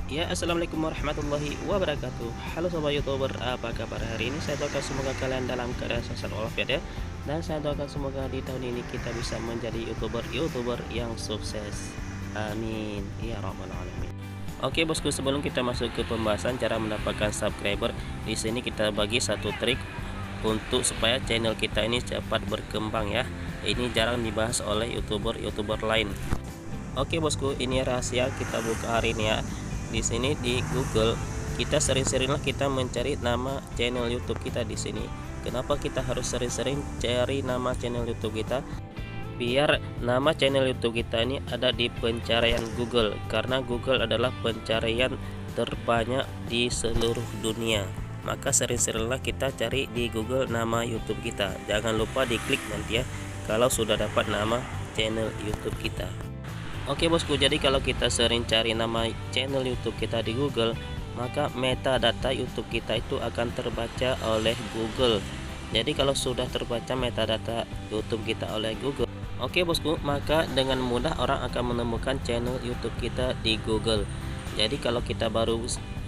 Ya, assalamualaikum warahmatullahi wabarakatuh. Halo sobat youtuber, apa kabar hari ini? Saya doakan semoga kalian dalam keadaan sehat walafiat ya. Dan saya doakan semoga di tahun ini kita bisa menjadi youtuber yang sukses. Amin ya rabbal alamin. Oke bosku, sebelum kita masuk ke pembahasan cara mendapatkan subscriber, di sini kita bagi satu trik untuk supaya channel kita ini cepat berkembang ya. Ini jarang dibahas oleh youtuber lain. Oke bosku, ini rahasia kita buka hari ini ya. Di sini di Google kita sering-seringlah kita mencari nama channel YouTube kita di sini. Kenapa kita harus sering-sering cari nama channel YouTube kita? Biar nama channel YouTube kita ini ada di pencarian Google, karena Google adalah pencarian terbanyak di seluruh dunia. Maka sering-seringlah kita cari di Google nama YouTube kita. Jangan lupa diklik nanti ya kalau sudah dapat nama channel YouTube kita. Oke bosku, jadi kalau kita sering cari nama channel YouTube kita di Google, maka metadata YouTube kita itu akan terbaca oleh Google. Jadi kalau sudah terbaca metadata YouTube kita oleh Google, oke bosku, maka dengan mudah orang akan menemukan channel YouTube kita di Google. Jadi kalau kita baru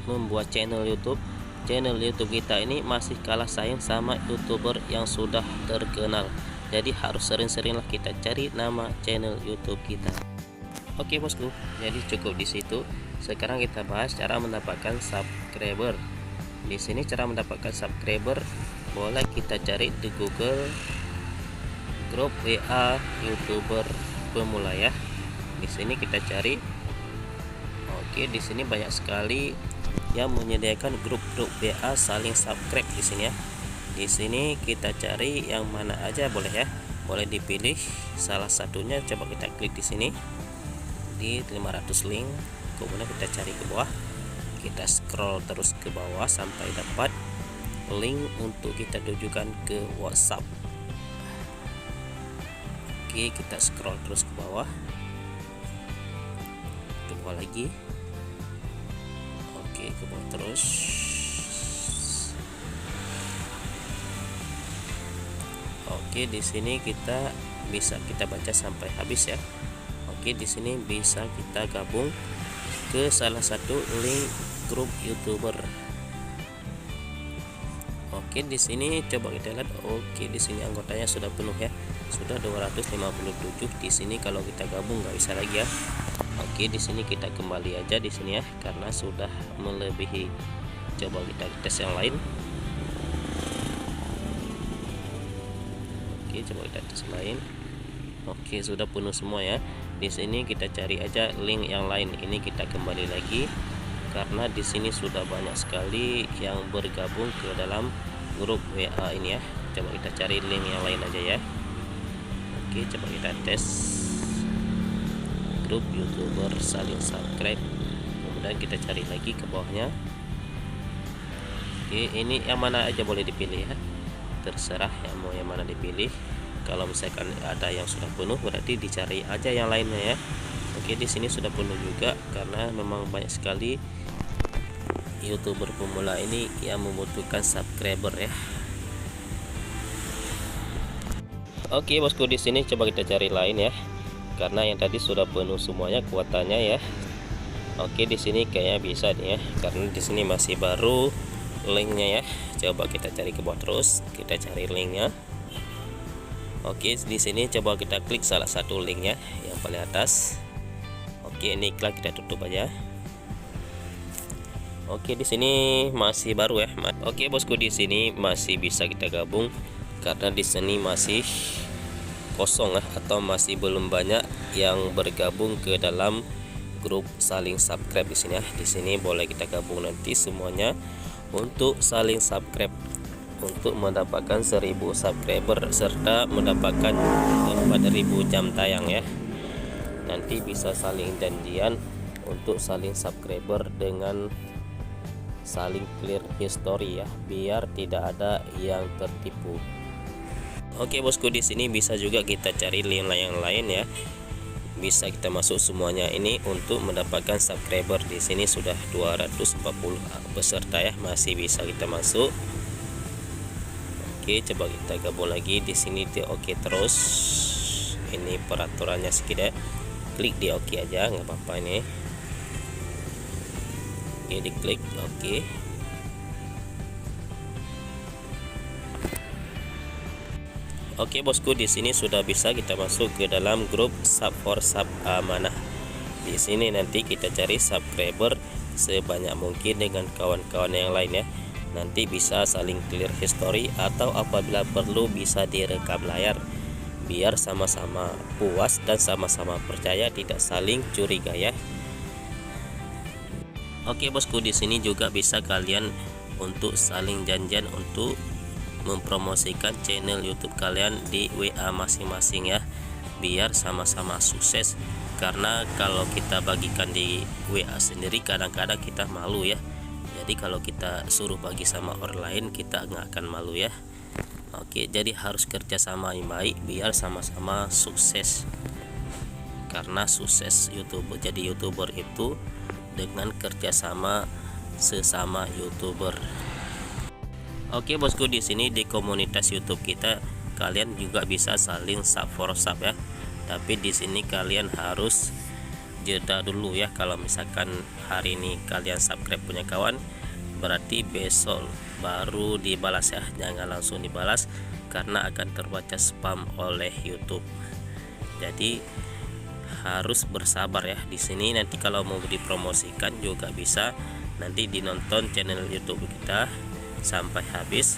membuat channel YouTube kita ini masih kalah saing sama YouTuber yang sudah terkenal. Jadi harus sering-seringlah kita cari nama channel YouTube kita. Oke bosku, jadi cukup di situ. Sekarang kita bahas cara mendapatkan subscriber. Di sini cara mendapatkan subscriber boleh kita cari di Google grup WA YouTuber pemula ya. Di sini kita cari. Oke, di sini banyak sekali yang menyediakan grup-grup WA saling subscribe di sini ya. Di sini kita cari yang mana aja boleh ya. Boleh dipilih salah satunya, coba kita klik di sini. Di 500 link, kemudian kita cari ke bawah, kita scroll terus ke bawah sampai dapat link untuk kita tujukan ke WhatsApp. Oke, kita scroll terus ke bawah lagi. Oke, ke bawah terus. Oke, di sini kita bisa kita baca sampai habis ya. Oke, di sini bisa kita gabung ke salah satu link grup YouTuber. Oke, di sini coba kita lihat. Oke, di sini anggotanya sudah penuh ya. Sudah 257. Di sini kalau kita gabung nggak bisa lagi ya. Oke, di sini kita kembali aja di sini ya karena sudah melebihi. Coba kita tes yang lain. Oke, coba kita tes lain. Oke, sudah penuh semua ya. Di sini kita cari aja link yang lain. Ini kita kembali lagi karena di sini sudah banyak sekali yang bergabung ke dalam grup WA ini ya. Coba kita cari link yang lain aja ya. Oke, coba kita tes grup YouTuber saling subscribe. Kemudian kita cari lagi ke bawahnya. Oke, ini yang mana aja boleh dipilih ya. Terserah yang mau yang mana dipilih. Kalau misalkan ada yang sudah penuh berarti dicari aja yang lainnya ya. Oke, di sini sudah penuh juga karena memang banyak sekali YouTuber pemula ini yang membutuhkan subscriber ya. Oke bosku, di sini coba kita cari lain ya. Karena yang tadi sudah penuh semuanya kuotanya ya. Oke, di sini kayaknya bisa nih ya. Karena di sini masih baru linknya ya. Coba kita cari ke bawah terus, kita cari linknya. Oke, di sini coba kita klik salah satu linknya yang paling atas. Oke, ini klik, kita tutup aja. Oke, di sini masih baru ya. Oke bosku, di sini masih bisa kita gabung karena di sini masih kosong ya, atau masih belum banyak yang bergabung ke dalam grup saling subscribe di sini ya. Di sini boleh kita gabung nanti semuanya untuk saling subscribe, untuk mendapatkan 1000 subscriber serta mendapatkan 4000 jam tayang ya. Nanti bisa saling janjian untuk saling subscriber dengan saling clear history ya, biar tidak ada yang tertipu. Oke bosku, di sini bisa juga kita cari link yang lain ya. Bisa kita masuk semuanya ini untuk mendapatkan subscriber. Di sini sudah 240 peserta ya, masih bisa kita masuk. Oke, coba kita gabung lagi. Di sini di oke terus. Ini peraturannya sedikit ya. Klik di oke aja, nggak apa-apa ini. Oke, diklik oke. Oke bosku, di sini sudah bisa kita masuk ke dalam grup sub for sub amanah. Di sini nanti kita cari subscriber sebanyak mungkin dengan kawan-kawan yang lain ya. Nanti bisa saling clear history atau apabila perlu bisa direkam layar biar sama-sama puas dan sama-sama percaya, tidak saling curiga ya. Oke bosku, di sini juga bisa kalian untuk saling janjian untuk mempromosikan channel YouTube kalian di WA masing-masing ya, biar sama-sama sukses. Karena kalau kita bagikan di WA sendiri kadang-kadang kita malu ya. Jadi kalau kita suruh bagi sama orang lain kita nggak akan malu ya. Oke, jadi harus kerjasama yang baik biar sama-sama sukses. Karena sukses YouTuber, jadi YouTuber itu dengan kerjasama sesama YouTuber. Oke bosku, di sini di komunitas YouTube kita kalian juga bisa saling sub for sub ya. Tapi di sini kalian harus jeda dulu ya. Kalau misalkan hari ini kalian subscribe punya kawan, berarti besok baru dibalas ya. Jangan langsung dibalas karena akan terbaca spam oleh YouTube. Jadi harus bersabar ya. Di sini nanti kalau mau dipromosikan juga bisa, nanti dinonton channel YouTube kita sampai habis,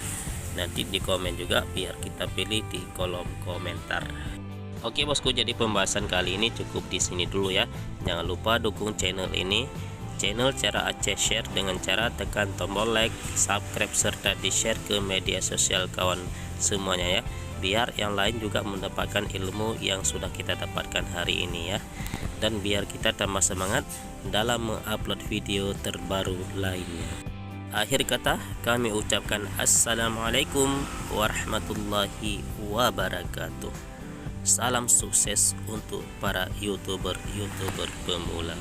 nanti di komen juga biar kita pilih di kolom komentar. Oke bosku, jadi pembahasan kali ini cukup di sini dulu ya. Jangan lupa dukung channel ini. Channel cara Aceh share dengan cara tekan tombol like, subscribe serta di share ke media sosial kawan semuanya ya, biar yang lain juga mendapatkan ilmu yang sudah kita dapatkan hari ini ya, dan biar kita tambah semangat dalam mengupload video terbaru lainnya. Akhir kata kami ucapkan assalamualaikum warahmatullahi wabarakatuh. Salam sukses untuk para YouTuber pemula.